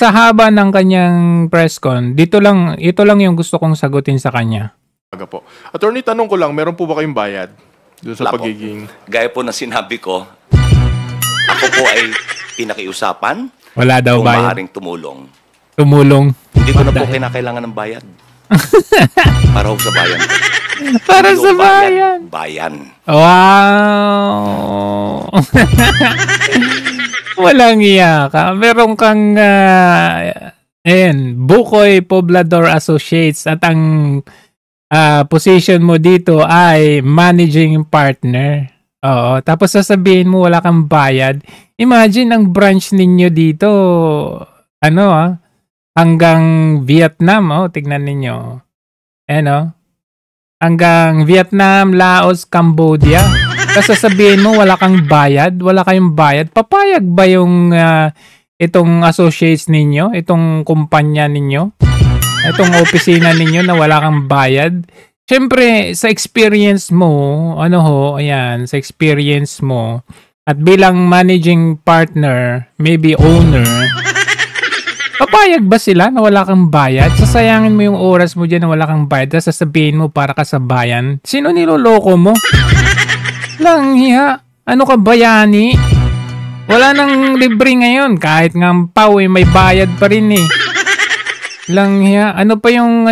sa haba ng kanyang press con, ito lang yung gusto kong sagutin sa kanya. Po. Attorney, tanong ko lang, meron po ba kayong bayad doon sa pagiging... Gaya po na sinabi ko, ako po ay pinakiusapan. Wala daw kung bayad. Maaaring tumulong. Tumulong. Hindi ko na po kinakailangan ng bayad. Para ho sa bayan ko. Para sa bayan. Bayan. Wow! Walang iya ka. Meron kang Bukoy Poblador Associates at ang position mo dito ay managing partner. Oo. Tapos sasabihin mo wala kang bayad. Imagine ang branch ninyo dito hanggang Vietnam. Tignan ninyo. Hanggang Vietnam, Laos, Cambodia. Tapos sasabihin mo wala kang bayad, wala kayong bayad. Papayag ba yung itong associates ninyo, itong kumpanya ninyo, itong opisina ninyo na wala kang bayad? Siyempre, sa experience mo, sa experience mo, at bilang managing partner, maybe owner, papayag ba sila na wala kang bayad? Sasayangin mo yung oras mo dyan na wala kang bayad, tapos sasabihin mo para ka sa bayan? Sino niloloko mo? Lang hiya. Ano ka, bayani? Wala nang libre ngayon. Kahit nga ang pau may bayad pa rin eh. Lang hiya. Ano pa yung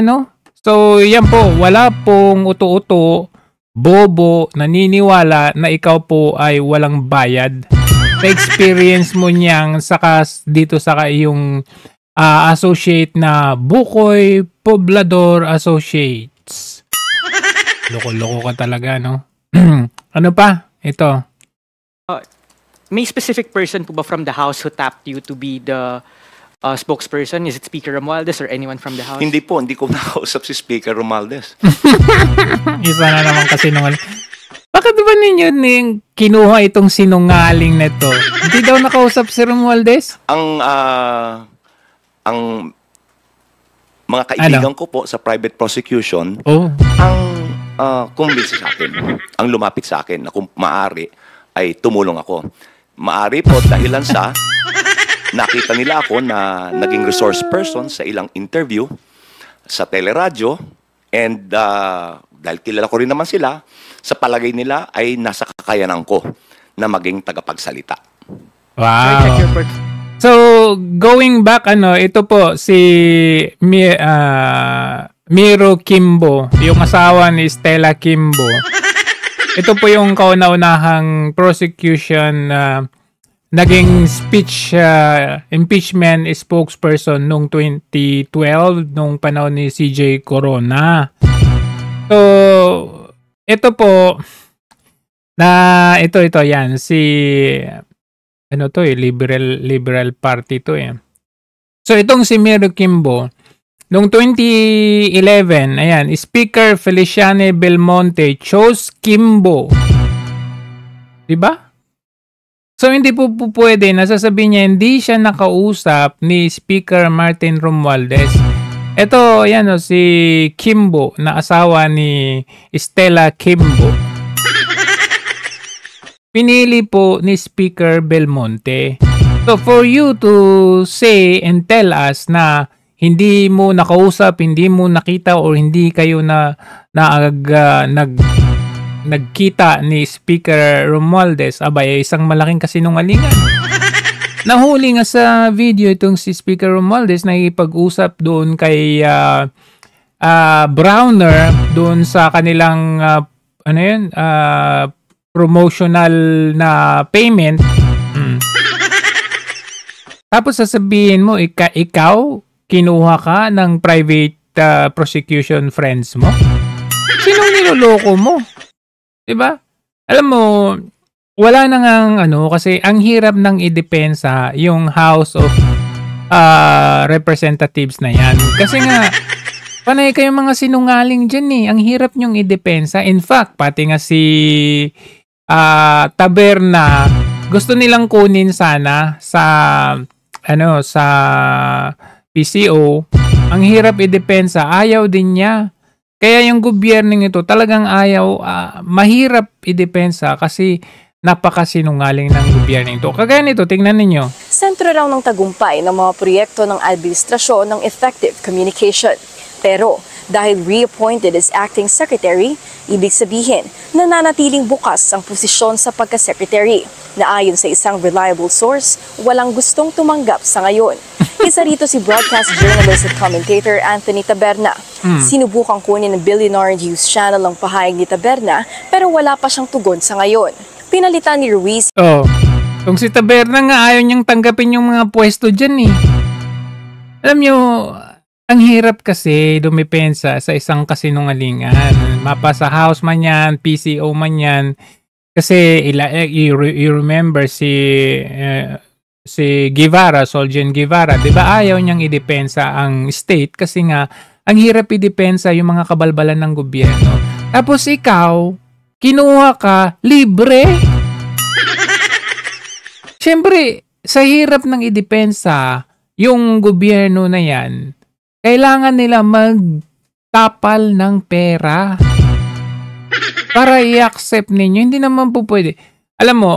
So, yan po. Wala pong uto-uto, bobo, naniniwala na ikaw po ay walang bayad. Sa experience mo niyang dito sa iyong associate na Bukoy Poblador Associates. Loko-loko ka talaga, no? Ano pa? Ito. May specific person po ba from the house who tapped you to be the spokesperson? Is it Speaker Romualdez or anyone from the house? Hindi po. Hindi ko nakausap si Speaker Romualdez. Isa na naman kasi nung bakit ba ninyo kinuha itong sinungaling na ito? Hindi daw nakausap si Romualdez? Ang mga kaibigan ko po sa private prosecution, ang kumbinsi sa akin, ang lumapit sa akin na kung maaari ay tumulong ako. Maaari po dahilan sa nakita nila ako na naging resource person sa ilang interview sa teleradyo, and dahil kilala ko rin naman sila, sa palagay nila ay nasa kakayanan ko na maging tagapagsalita. Wow. So, going back, ito po si Miro Kimbo, yung asawa ni Stella Kimbo. Ito po yung kauna-unahang prosecution naging impeachment spokesperson nung 2012 nung panahon ni CJ Corona. So, ito po ito yan si Liberal Party to eh. So itong si Miro Kimbo noong 2011, ayan, Speaker Feliciane Belmonte chose Kimbo. 'Di ba? So hindi po pwede na sasabihin niya hindi siya nakausap ni Speaker Martin Romualdez. Ito, ayan si Kimbo na asawa ni Stella Kimbo. Pinili po ni Speaker Belmonte. So for you to say and tell us na hindi mo nakausap, hindi mo nakita or hindi kayo nagkita ni Speaker Romualdez, abay isang malaking kasinungalingan. Nahuli nga sa video itong si Speaker Romualdez na ipag-usap doon kay Browner doon sa kanilang promotional na payment. Tapos sasabihin mo, ikaw, kinuha ka ng private prosecution friends mo? Sinong niloloko mo? Diba? Alam mo, wala na ngang kasi ang hirap ng idepensa yung House of Representatives na yan. Kasi nga, panay kayong mga sinungaling dyan eh. Ang hirap nyong idepensa. In fact, pati nga si Taberna, gusto nilang kunin sana sa PCO. Ang hirap idepensa, ayaw din niya. Kaya yung gobyernong ito talagang ayaw, mahirap idepensa kasi napakasinungaling ng gobyerno ito. Kagaya nito, tingnan ninyo. Sentro raw ng tagumpay ng mga proyekto ng administrasyon ng effective communication. Pero dahil reappointed as acting secretary, ibig sabihin nananatiling bukas ang posisyon sa pagka-secretary na ayon sa isang reliable source, walang gustong tumanggap sa ngayon. Isa rito si broadcast journalist at commentator Anthony Taberna. Sinubukang kunin ng Billionaire News Channel ang pahayag ni Taberna pero wala pa siyang tugon sa ngayon. Pinalitan ni Ruiz. Kung si Taberna nga ayaw niyang tanggapin yung mga pwesto dyan eh. Alam niyo, ang hirap kasi dumipensa sa isang kasinungalingan. Mapa sa house man yan, PCO man yan. Kasi you remember si Guevara, Solgen Guevara, 'di ba? Ayaw niyang idepensa ang state kasi nga ang hirap idepensa yung mga kabalbalan ng gobyerno. Tapos ikaw, kinuha ka libre. Siyempre, sa hirap ng idepensa yung gobyerno na yan, kailangan nila magtapal ng pera para i-accept ninyo. Hindi naman po pwede. Alam mo,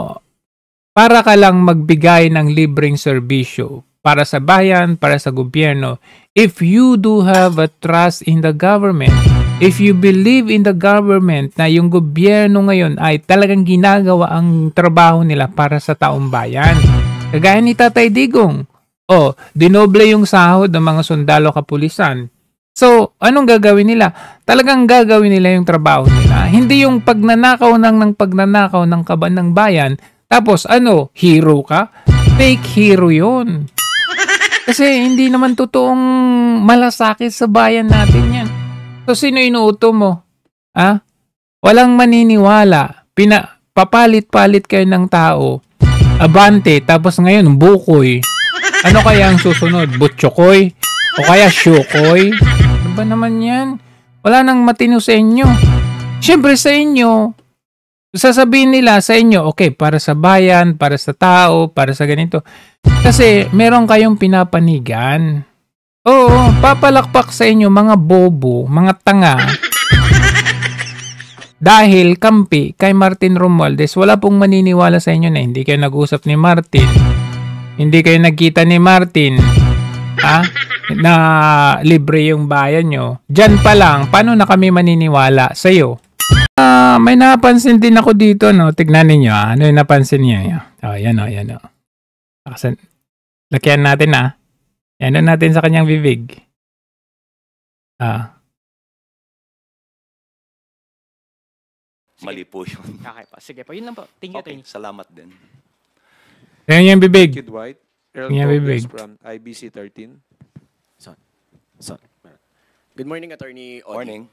para ka lang magbigay ng libreng serbisyo para sa bayan, para sa gobyerno, if you do have a trust in the government, if you believe in the government na yung gobyerno ngayon ay talagang ginagawa ang trabaho nila para sa taong bayan. Kagaya ni Tatay Digong. Dinoble yung sahod ng mga sundalo kapulisan. So, anong gagawin nila? Talagang gagawin nila yung trabaho nila. Hindi yung pagnanakaw ng kaban ng bayan. Tapos, hero ka? Fake hero yun. Kasi hindi naman totoong malasakit sa bayan natin yan. So, sino inuuto mo? Walang maniniwala. Papalit-palit kayo ng tao. Abante, tapos ngayon, bukoy. Ano kaya ang susunod? Butchokoy? O kaya syukoy? Ano ba naman yan? Wala nang matino sa inyo. Siyempre sa inyo, sasabihin nila sa inyo, okay, para sa bayan, para sa tao, para sa ganito. Kasi meron kayong pinapanigan. Oo, papalakpak sa inyo mga bobo, mga tanga. Dahil kampi kay Martin Romualdez, wala pong maniniwala sa inyo na hindi kayo nag-usap ni Martin. Hindi kayo nagkita ni Martin, na libre yung bayan nyo. Diyan pa lang, paano na kami maniniwala sa'yo? May napansin din ako dito, no? Tignan ninyo, ano yung napansin niyo? Yan. Lakyan natin, Yan natin sa kanyang bibig. Mali po yun. Okay po. Sige po. Yun lang po. Thank you, Okay, Attorney. salamat din. Yan yung bibig. Kid White, Earl Yan Tobias bibig. from IBC 13. Good morning, Attorney Odi. Morning.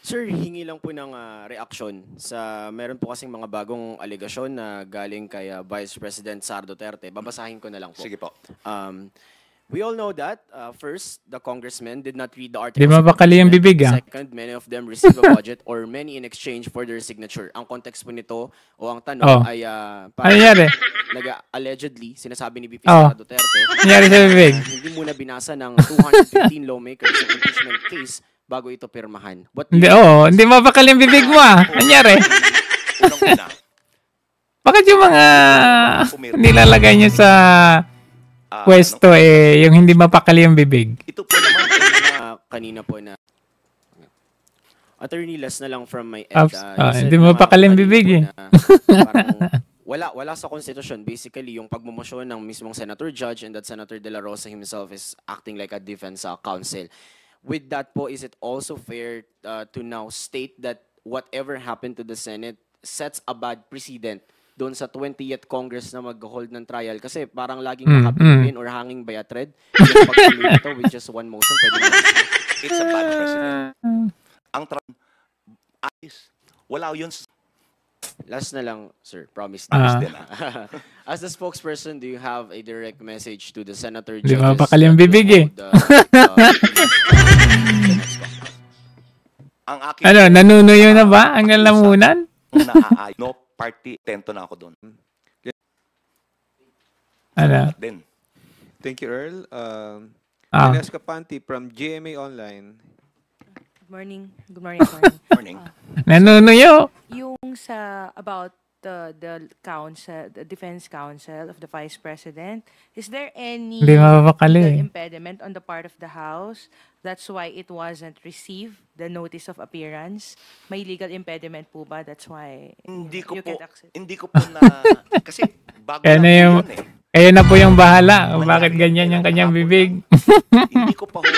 Sir, hingi lang po ng reaksyon sa meron po kasing mga bagong alegasyon na galing kay Vice President Sara Duterte. Babasahin ko na lang po. Sige po. We all know that, first, the congressmen did not read the articles. Di mapakali ang bibig, Second, many of them received a budget or many in exchange for their signature. Ang context po nito, o ang tanong ay, Ano nangyari? allegedly, sinasabi ni VP Sara Duterte, Nangyari sa bibig? hindi muna binasa ng 215 lawmakers sa impeachment case bago ito pirmahan. Hindi mapakali ang bibig mo, Nangyari? Unang-una. Bakit yung mga nilalagay nyo sa pwesto yung hindi mapakali ang bibig? Ito po naman kanina po na Attorney, last na lang from my end. Hindi mapakali ang bibig Wala sa konstitusyon. Basically, yung pagmumosyon ng mismong senator judge and that Senator De La Rosa himself is acting like a defense counsel. With that po, is it also fair to now state that whatever happened to the Senate sets a bad precedent doon sa 20th Congress na mag-hold ng trial? Kasi parang laging nakapipin or hanging by a thread. Pag-tuloy ito with just one motion, pwede na. It's a bad precedent. Ang ayos. Wala yun. Last na lang, sir. Promise. As the spokesperson, do you have a direct message to the senator judges? Di mapakali ang bibig Ang aking nanunuyo na ba ang lamunan? No party, tento na ako doon. Din. Thank you, Earl. Ines Capanti from GMA Online. Good morning. Good morning. Morning. Nanunuyo. Yung sa about the counsel, the defense counsel of the vice president. Is there any Hindi mapapakali. legal impediment on the part of the House? That's why it wasn't received, the notice of appearance. May legal impediment po ba? That's why Hindi ko you po, can't accept. hindi ko po na, kasi bago Kaya lang na po yung, yun eh. kaya na po yung bahala. Bakit ganyan yung kanyang bibig? Hindi ko pa ho